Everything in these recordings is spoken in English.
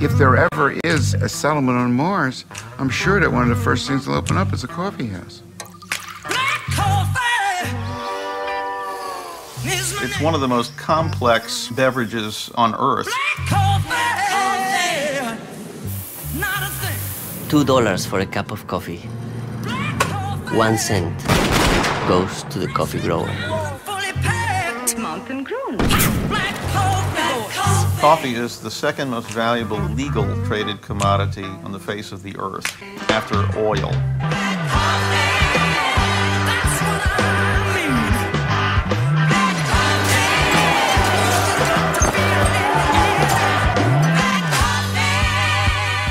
If there ever is a settlement on Mars, I'm sure that one of the first things they'll open up is a coffee house. It's one of the most complex beverages on Earth. $2 for a cup of coffee. 1 cent goes to the coffee grower. Coffee is the second most valuable legal traded commodity on the face of the earth, after oil.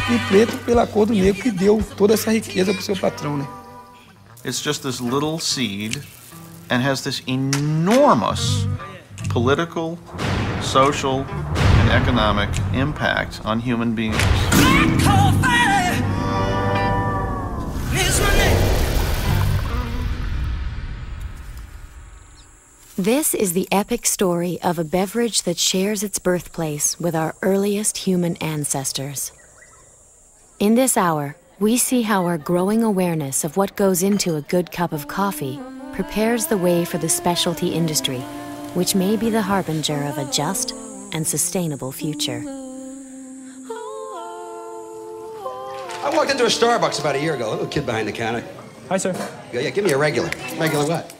E preto pela cor do negro que deu toda essa riqueza para o seu patrão, né? It's just this little seed and has this enormous political, social, and economic impact on human beings. This is the epic story of a beverage that shares its birthplace with our earliest human ancestors. In this hour, we see how our growing awareness of what goes into a good cup of coffee prepares the way for the specialty industry, which may be the harbinger of a just and sustainable future. I walked into a Starbucks about a year ago. A little kid behind the counter. Hi, sir. Yeah, give me a regular. Regular what?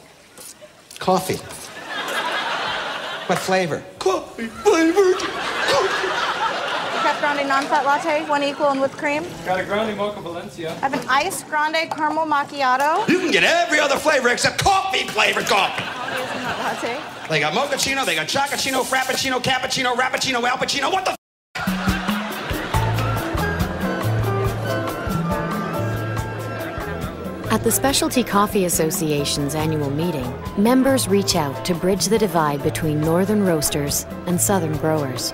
Coffee. What flavor? Coffee flavored. Grande non-fat latte, 1 equal and whipped cream. Got a grande mocha Valencia. I have an iced grande caramel macchiato. You can get every other flavor except coffee flavored coffee. Latte. They got mochaccino, they got chocochino, frappuccino, cappuccino, rappuccino, al pacino. What the At the Specialty Coffee Association's annual meeting, members reach out to bridge the divide between northern roasters and southern growers.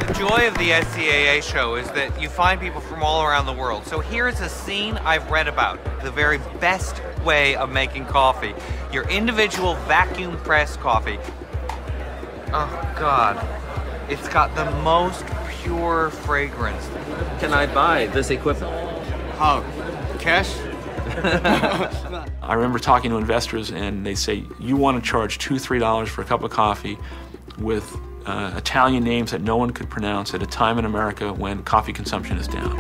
The joy of the SCAA show is that you find people from all around the world. So here's a scene I've read about, the very best way of making coffee. Your individual vacuum press coffee. Oh God, it's got the most pure fragrance. Can I buy this equipment? Oh, cash? I remember talking to investors and they say, you want to charge $2, $3 for a cup of coffee with Italian names that no one could pronounce at a time in America when coffee consumption is down.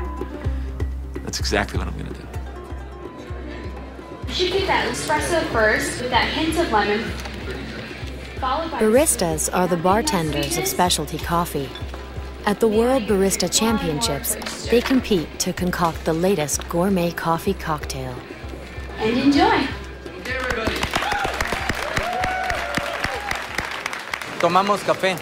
That's exactly what I'm going to do. You should get that espresso first with that hint of lemon, followed by... Baristas are the bartenders of specialty coffee. At the World Barista Championships, they compete to concoct the latest gourmet coffee cocktail. And enjoy. Tomamos café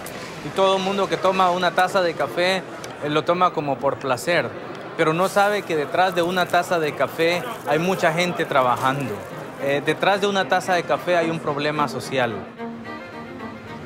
y todo el mundo que toma una taza de café lo toma como por placer, pero no sabe que detrás de una taza de café hay mucha gente trabajando. Detrás de una taza de café hay un problema social.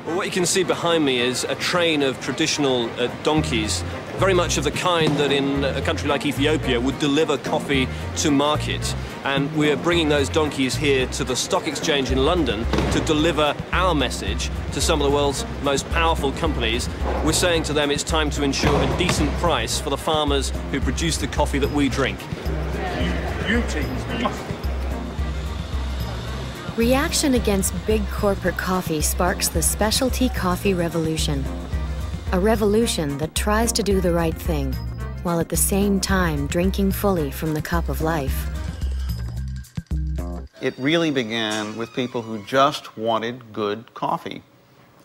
Well, what you can see behind me is a train of traditional donkeys, very much of the kind that in a country like Ethiopia would deliver coffee to market. And we're bringing those donkeys here to the stock exchange in London to deliver our message to some of the world's most powerful companies. We're saying to them it's time to ensure a decent price for the farmers who produce the coffee that we drink. Reaction against big corporate coffee sparks the specialty coffee revolution. A revolution that tries to do the right thing, while at the same time drinking fully from the cup of life. It really began with people who just wanted good coffee.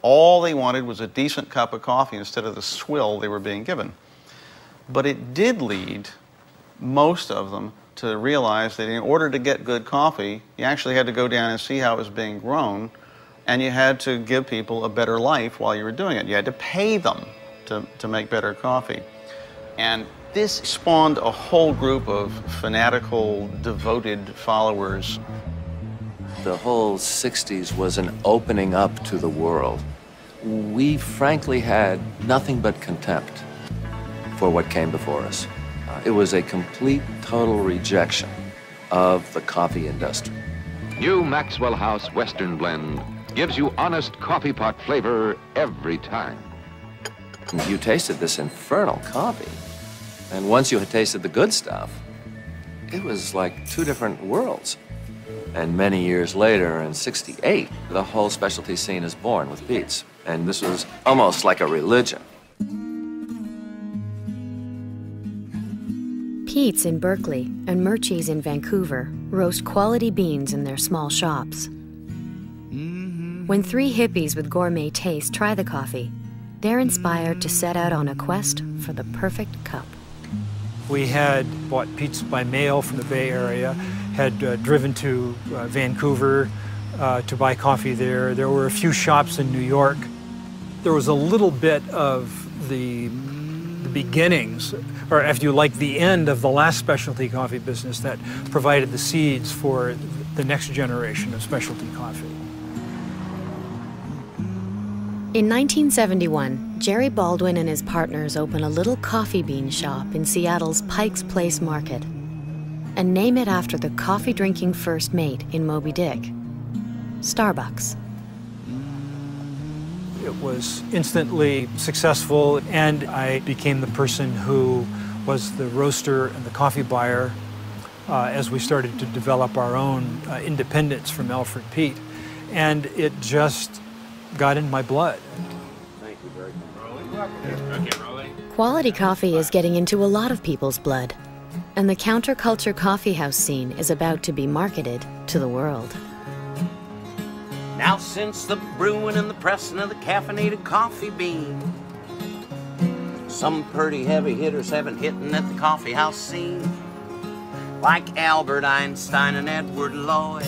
All they wanted was a decent cup of coffee instead of the swill they were being given. But it did lead most of them to realize that in order to get good coffee, you actually had to go down and see how it was being grown, and you had to give people a better life while you were doing it. You had to pay them to make better coffee. And this spawned a whole group of fanatical, devoted followers. The whole 60s was an opening up to the world. We frankly had nothing but contempt for what came before us. It was a complete, total rejection of the coffee industry. New Maxwell House Western Blend gives you honest coffee pot flavor every time. You tasted this infernal coffee. And once you had tasted the good stuff, it was like two different worlds. And many years later, in '68, the whole specialty scene is born with Pete's. And this was almost like a religion. Pete's in Berkeley and Murchie's in Vancouver roast quality beans in their small shops. When three hippies with gourmet taste try the coffee, they're inspired to set out on a quest for the perfect cup. We had bought Pete's by mail from the Bay Area, had driven to Vancouver to buy coffee there. There were a few shops in New York. There was a little bit of the beginnings, or if you like, the end of the last specialty coffee business that provided the seeds for the next generation of specialty coffee. In 1971, Jerry Baldwin and his partners open a little coffee bean shop in Seattle's Pike's Place Market and name it after the coffee-drinking first mate in Moby Dick, Starbucks. It was instantly successful, and I became the person who was the roaster and the coffee buyer as we started to develop our own independence from Alfred Pete. And it just got in my blood. Thank you very much. Quality coffee is getting into a lot of people's blood, and the counterculture coffeehouse scene is about to be marketed to the world. Now since the brewing and the pressing of the caffeinated coffee bean, some pretty heavy hitters haven't hitten at the coffeehouse scene, like Albert Einstein and Edward Lloyd,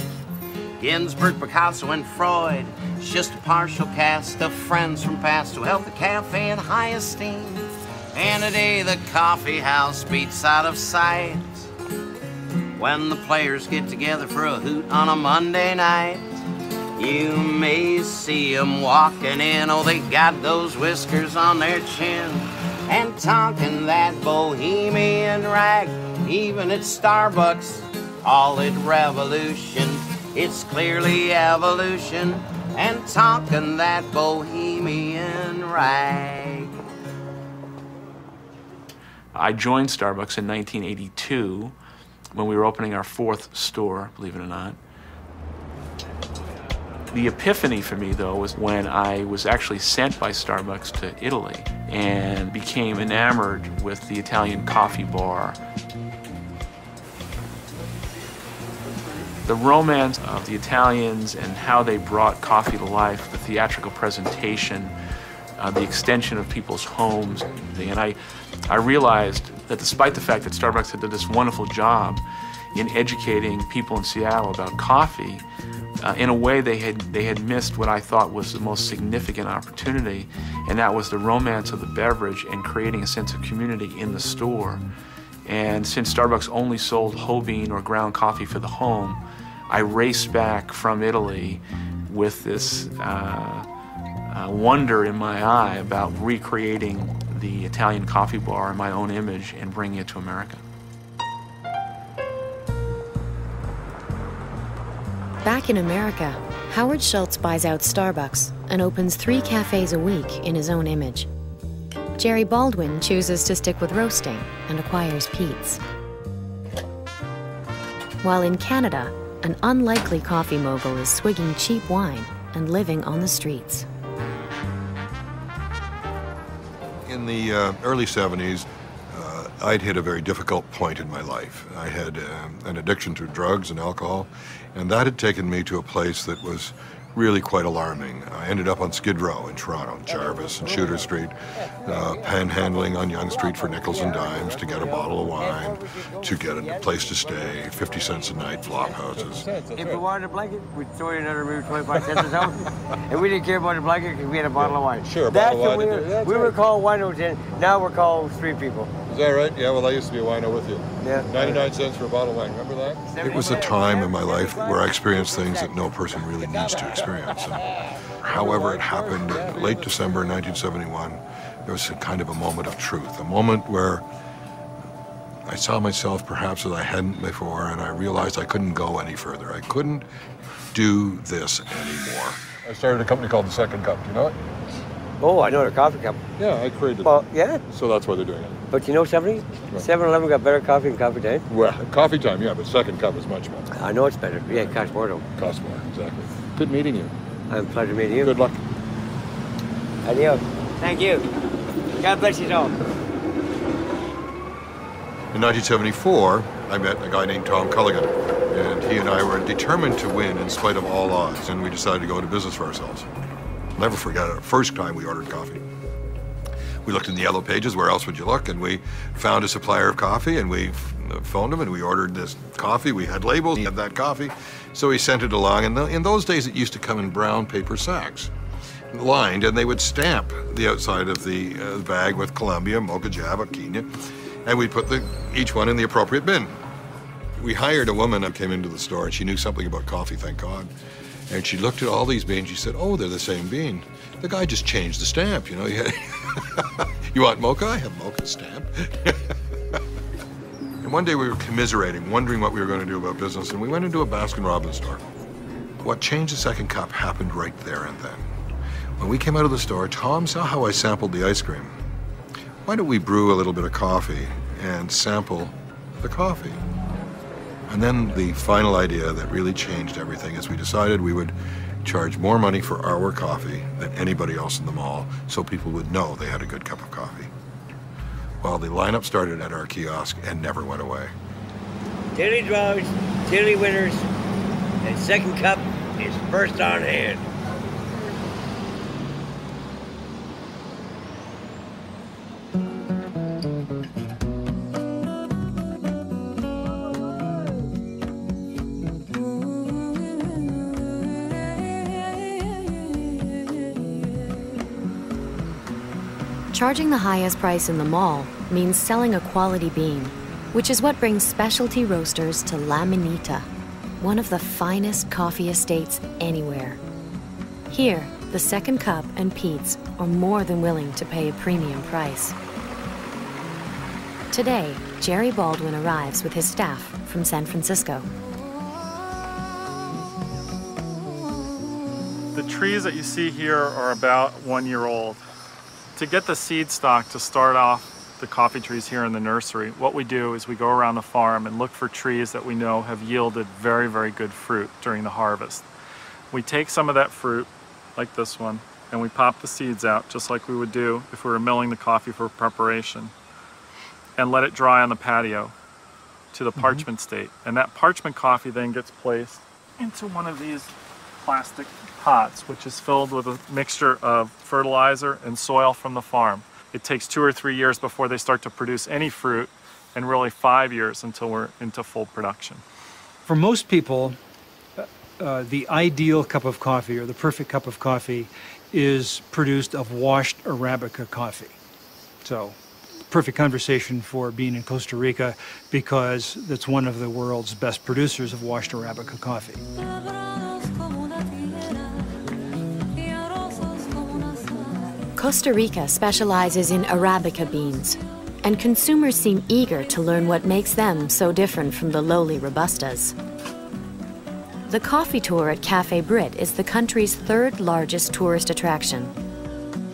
Ginsberg, Picasso, and Freud. It's just a partial cast of friends from past who held the cafe in high esteem. And today the coffee house beats out of sight when the players get together for a hoot on a Monday night. You may see them walking in, oh, they got those whiskers on their chin, and talking that bohemian rag. Even at Starbucks, call it revolution, it's clearly evolution, and talking that bohemian rag. I joined Starbucks in 1982 when we were opening our 4th store, believe it or not. The epiphany for me, though, was when I was actually sent by Starbucks to Italy and became enamored with the Italian coffee bar. The romance of the Italians and how they brought coffee to life, the theatrical presentation, the extension of people's homes. And I realized that despite the fact that Starbucks had done this wonderful job in educating people in Seattle about coffee, in a way they had missed what I thought was the most significant opportunity, and that was the romance of the beverage and creating a sense of community in the store. And since Starbucks only sold whole bean or ground coffee for the home, I raced back from Italy with this wonder in my eye about recreating the Italian coffee bar in my own image and bringing it to America. Back in America, Howard Schultz buys out Starbucks and opens 3 cafes a week in his own image. Jerry Baldwin chooses to stick with roasting and acquires Pete's. While in Canada, an unlikely coffee mogul is swigging cheap wine and living on the streets. In the early 70s, I'd hit a very difficult point in my life. I had an addiction to drugs and alcohol, and that had taken me to a place that was really quite alarming. I ended up on Skid Row in Toronto, Jarvis and Shooter Street, panhandling on Yonge Street for nickels and dimes to get a bottle of wine, to get a place to stay, 50 cents a night, flop houses. If we wanted a blanket, we'd throw it in under maybe 25 cents or something. And we didn't care about the blanket because we had a bottle of wine. Sure, a bottle of wine. We were called winos then, now we're called street people. Is that right? Yeah, well, I used to be a wino with you. Yeah. 99 cents for a bottle of wine, remember that? It was a time in my life where I experienced things that no person really needs to experience. And however it happened in late December 1971, there was a kind of a moment of truth, a moment where I saw myself perhaps as I hadn't before, and I realized I couldn't go any further. I couldn't do this anymore. I started a company called The Second Cup, do you know it? Oh, I know the coffee cup. Yeah, I created Well, it. yeah. So that's why they're doing it. But you know something? 7-Eleven got better coffee than Coffee Time. Well, coffee time, yeah, but second cup is much better. I know it's better. Yeah, it costs more though. Costs more, exactly. Good meeting you. I'm pleasure meeting you. Good luck. Adios. Thank you. God bless you all. In 1974, I met a guy named Tom Culligan, and he and I were determined to win in spite of all odds, and we decided to go into business for ourselves. I'll never forget it, the first time we ordered coffee. We looked in the yellow pages, where else would you look, and we found a supplier of coffee, and we phoned him, and we ordered this coffee. We had labels, he had that coffee, so he sent it along, and in those days it used to come in brown paper sacks, lined, and they would stamp the outside of the bag with Colombia, Mocha Java, Kenya, and we'd put each one in the appropriate bin. We hired a woman who came into the store, and she knew something about coffee, thank God. And she looked at all these beans, she said, oh, they're the same bean. The guy just changed the stamp, you know. You want mocha? I have mocha stamp. And one day we were commiserating, wondering what we were going to do about business, and we went into a Baskin-Robbins store. What changed the second cup happened right there and then. When we came out of the store, Tom saw how I sampled the ice cream. Why don't we brew a little bit of coffee and sample the coffee? And then the final idea that really changed everything is we decided we would charge more money for our coffee than anybody else in the mall so people would know they had a good cup of coffee. Well, the lineup started at our kiosk and never went away. Daily draws, daily winners, and second cup is first on hand. Charging the highest price in the mall means selling a quality bean, which is what brings specialty roasters to La Minita, one of the finest coffee estates anywhere. Here, the second cup and Pete's are more than willing to pay a premium price. Today, Jerry Baldwin arrives with his staff from San Francisco. The trees that you see here are about 1 year old. To get the seed stock to start off the coffee trees here in the nursery, what we do is we go around the farm and look for trees that we know have yielded very, very good fruit during the harvest. We take some of that fruit, like this one, and we pop the seeds out just like we would do if we were milling the coffee for preparation, and let it dry on the patio to the parchment state. And that parchment coffee then gets placed into one of these plastic pots, which is filled with a mixture of fertilizer and soil from the farm. It takes 2 or 3 years before they start to produce any fruit, and really 5 years until we're into full production. For most people, the ideal cup of coffee, or the perfect cup of coffee, is produced of washed Arabica coffee. So, perfect conversation for being in Costa Rica, because that's one of the world's best producers of washed Arabica coffee. Costa Rica specializes in Arabica beans, and consumers seem eager to learn what makes them so different from the lowly Robustas. The coffee tour at Cafe Brit is the country's 3rd largest tourist attraction.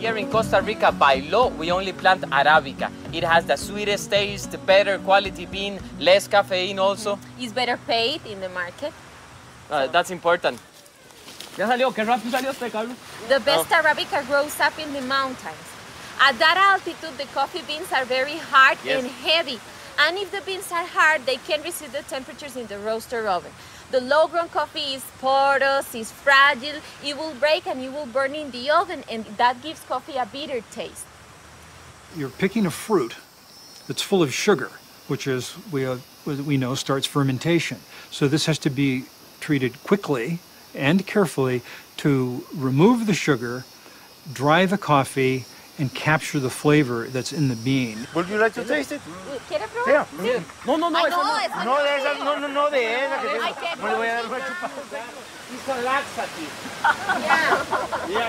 Here in Costa Rica, by law, we only plant Arabica. It has the sweetest taste, better quality bean, less caffeine also. It's better paid in the market. That's important. The best Arabica grows up in the mountains. At that altitude, the coffee beans are very hard and heavy. And if the beans are hard, they can resist the temperatures in the roaster oven. The low-grown coffee is porous, is fragile, it will break and it will burn in the oven, and that gives coffee a bitter taste. You're picking a fruit that's full of sugar, which is, we know, starts fermentation. So this has to be treated quickly and carefully to remove the sugar, dry the coffee, and capture the flavor that's in the bean. Would you like to taste it? ¿Quiere probar? Sí. No, No, de esa, no, de esa que tengo. Le voy a dar una chupada. It's a laxative.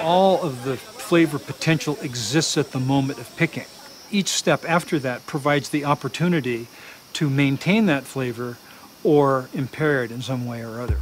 All of the flavor potential exists at the moment of picking. Each step after that provides the opportunity to maintain that flavor or impair it in some way or other.